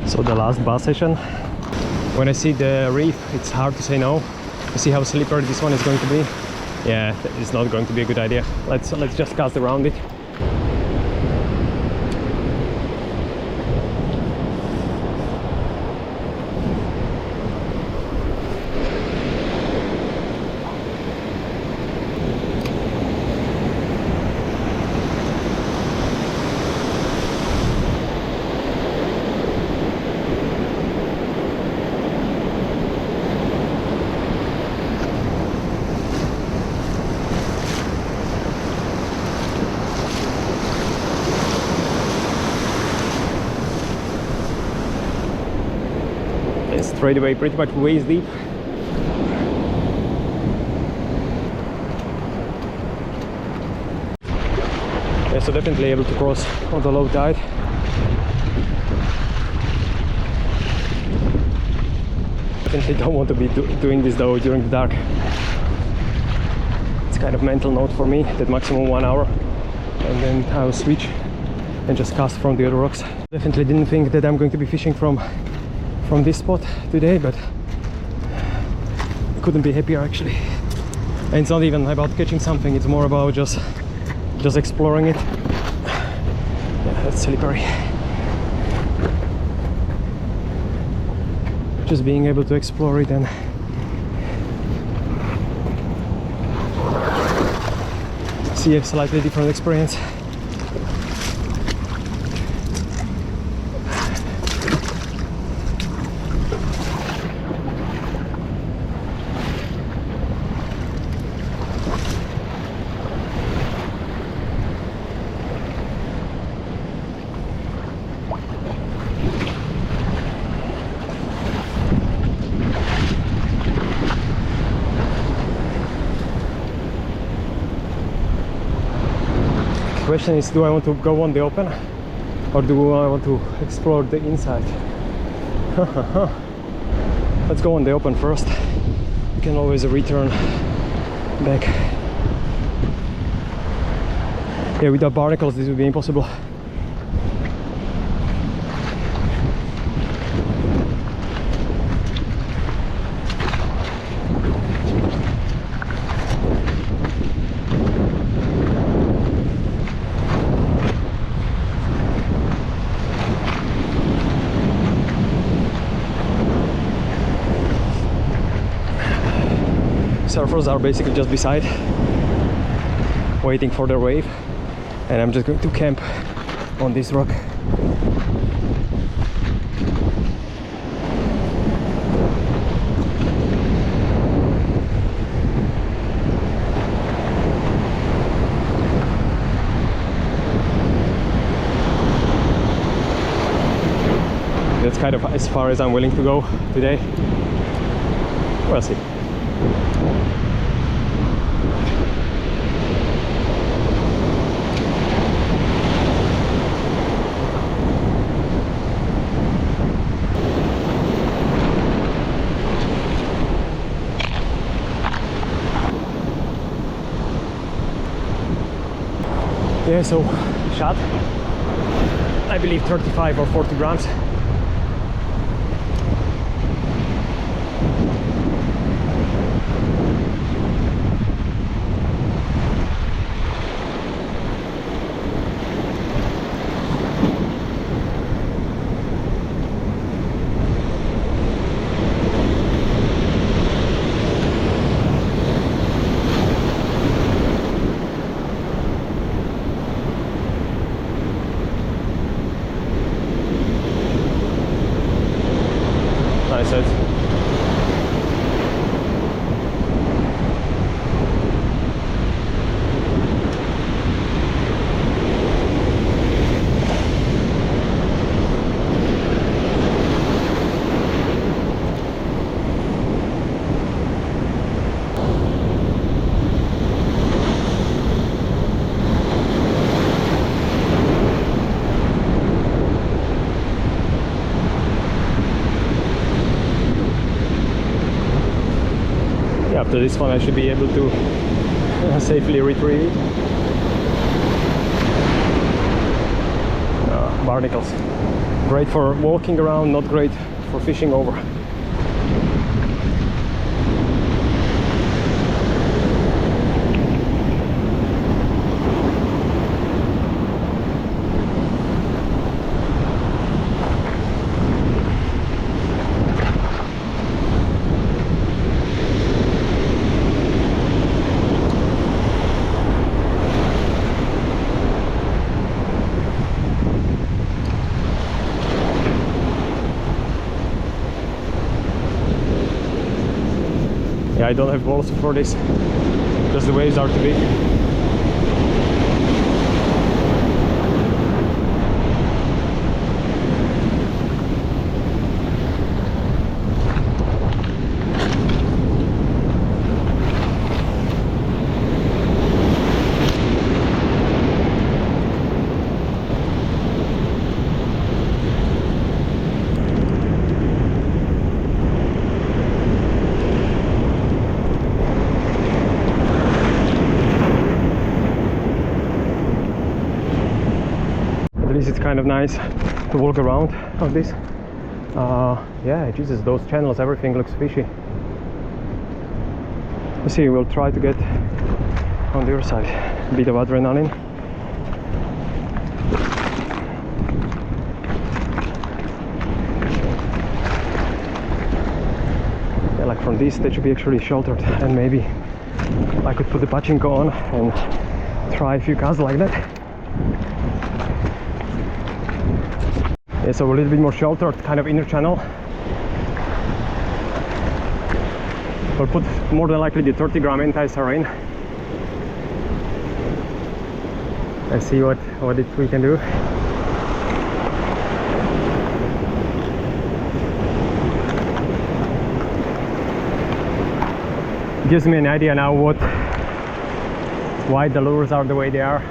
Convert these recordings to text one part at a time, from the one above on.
So the last bath session. When I see the reef, it's hard to say no. You see how slippery this one is going to be? Yeah, it's not going to be a good idea. Let's just cast around it. Straight away, pretty much waist deep. Yeah, so definitely able to cross on the low tide. Definitely don't want to be doing this though during the dark. It's kind of mental note for me that maximum 1 hour, and then I'll switch and just cast from the other rocks. Definitely didn't think that I'm going to be fishing from this spot today, but couldn't be happier actually. And it's not even about catching something, it's more about just exploring it. Yeah, that's slippery. Just being able to explore it and see a slightly different experience. The question is, do I want to go on the open or do I want to explore the inside? Let's go on the open first. You can always return back. Yeah, without barnacles this would be impossible. Surfers are basically just beside, waiting for their wave, and I'm just going to camp on this rock. That's kind of as far as I'm willing to go today. We'll see. Yeah, so shot, I believe 35 or 40 grams. Nice hit. After this one I should be able to safely retrieve. Barnacles. Great for walking around, not great for fishing over. Yeah, I don't have balls for this, because the waves are too big. It's kind of nice to walk around on this. Yeah, Jesus, those channels, everything looks fishy. You see, we'll try to get on the other side. A bit of adrenaline. Yeah, like from this they should be actually sheltered, and maybe I could put the pachinko on and try a few casts like that. Yeah, so a little bit more sheltered, kind of inner channel. We'll put more than likely the 30-gram anti-sarin and see what we can do. It gives me an idea now why the lures are the way they are.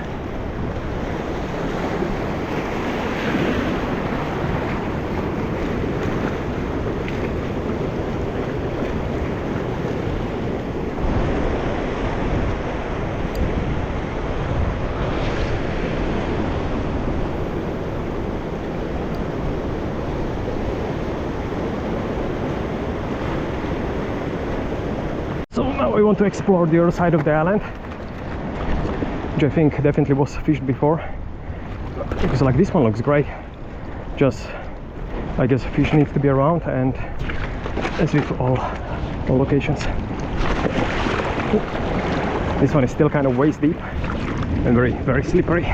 So now we want to explore the other side of the island, which I think definitely was fished before, because like this one looks great. Just I guess fish needs to be around, and as with all locations. This one is still kind of waist deep and very slippery.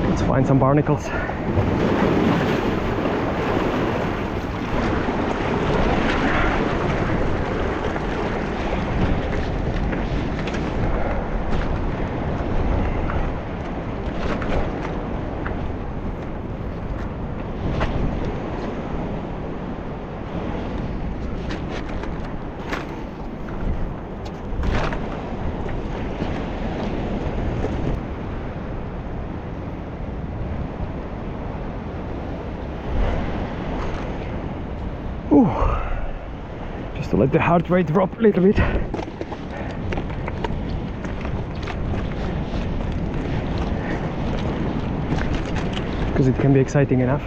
Let's find some barnacles. Ooh. Just to let the heart rate drop a little bit. Because it can be exciting enough.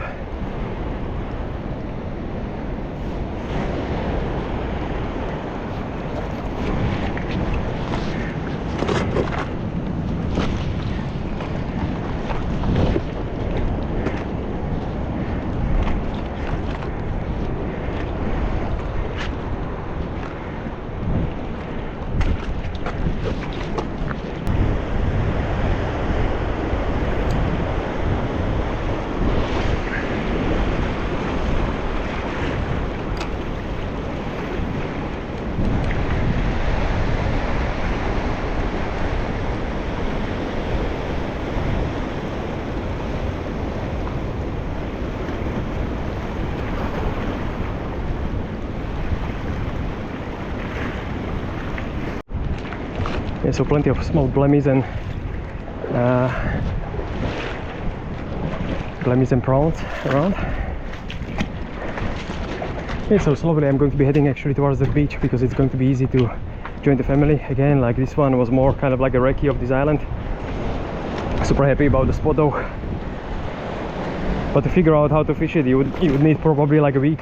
Yeah, so plenty of small blemmies and prawns around. Yeah, so slowly I'm going to be heading actually towards the beach, because it's going to be easy to join the family again. Like this one was more kind of like a recce of this island. Super happy about the spot though. But to figure out how to fish it, you would need probably like a week,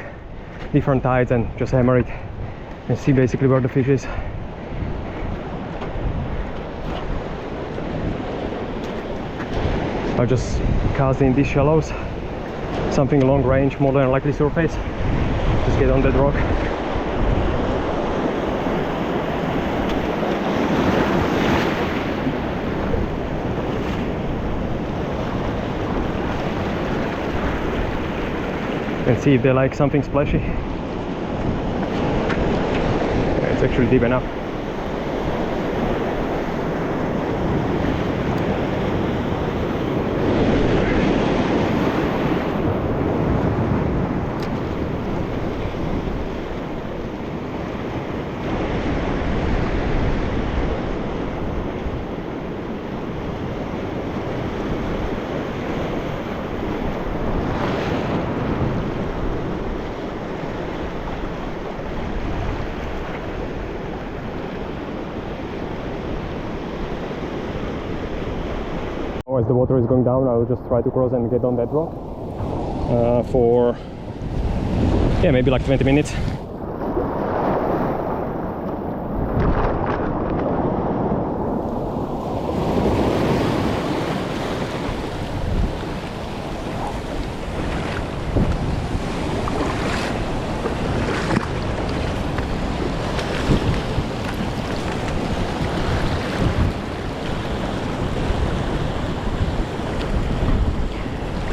different tides, and just hammer it and see basically where the fish is. I'll just cast in these shallows, something long range, more than likely surface. Just get on that rock. And see if they like something splashy. Yeah, it's actually deep enough. As the water is going down, I will just try to cross and get on that rock for maybe like 20 minutes.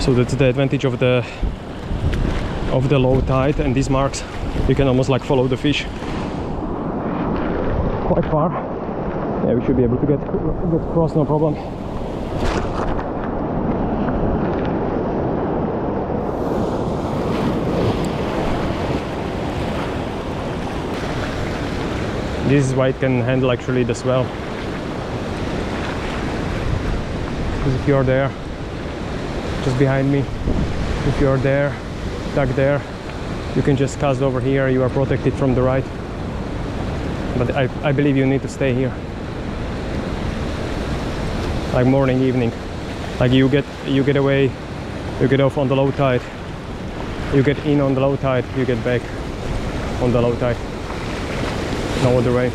So that's the advantage of the low tide, and these marks you can almost like follow the fish quite far. Yeah, we should be able to get across, no problem. This is why it can handle actually the swell. Because if you're there, just behind me, if you're there, stuck there, you can just cast over here, you are protected from the ride. But I believe you need to stay here. Like morning, evening. Like you get away, you get off on the low tide, you get in on the low tide, you get back on the low tide. No other way.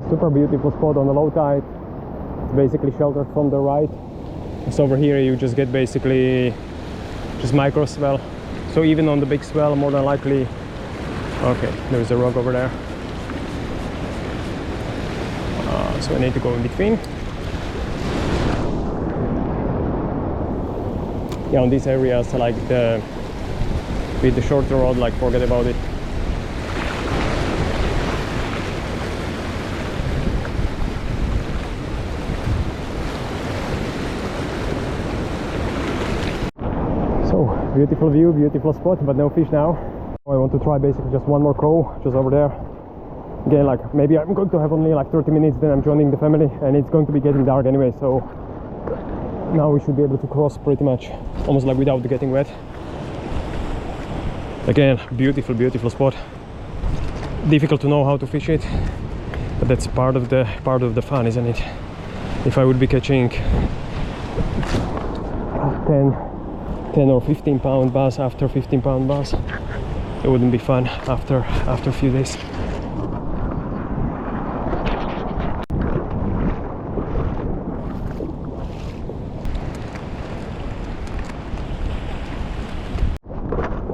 Super beautiful spot on the low tide. It's basically sheltered from the right. So over here you just get basically just micro swell. So even on the big swell, more than likely, okay, there's a rock over there. So I need to go in between. Yeah, on these areas, like with the shorter rod, like forget about it. Beautiful view, beautiful spot, but no fish now. I want to try basically just one more cove, just over there. Again, like maybe I'm going to have only like 30 minutes, then I'm joining the family, and it's going to be getting dark anyway, so now we should be able to cross pretty much almost like without getting wet. Again, beautiful, beautiful spot. Difficult to know how to fish it, but that's part of the fun, isn't it? If I would be catching 10 or 15 pound bass after 15 pound bass, it wouldn't be fun after a few days.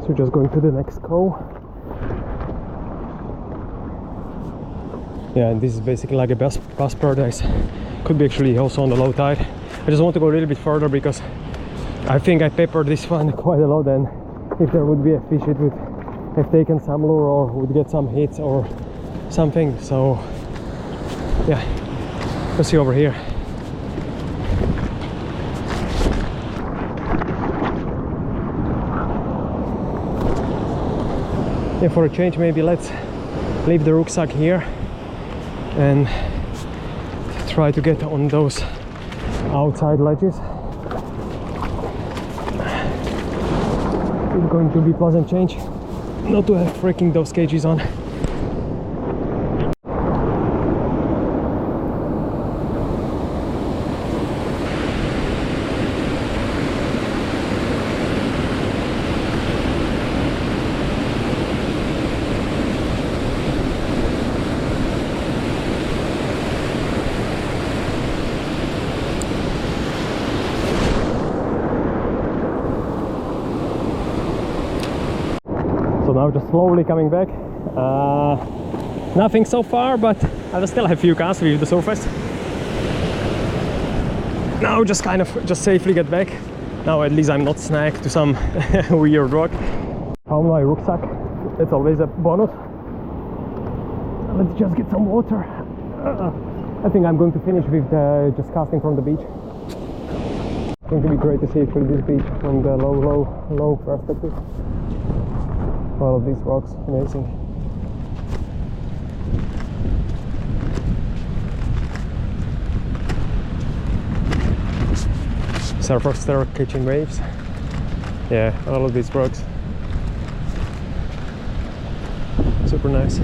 So just going to the next cove. Yeah, and this is basically like a bass paradise. Could be actually also on the low tide. I just want to go a little bit further because I think I peppered this one quite a lot, and if there would be a fish, it would have taken some lure or would get some hits or something. So yeah, let's see over here. Yeah, for a change maybe let's leave the rucksack here and try to get on those outside ledges. It's going to be pleasant change not to have freaking those cages on. So now just slowly coming back. Nothing so far, but I'll still have a few casts with the surface. Now just kind of just safely get back. Now at least I'm not snagged to some weird rock. Found my rucksack. That's always a bonus. Let's just get some water. I think I'm going to finish with just casting from the beach. It's going to be great to see through this beach from the low perspective. All of these rocks, amazing. Surfers there catching waves. Yeah, all of these rocks. Super nice.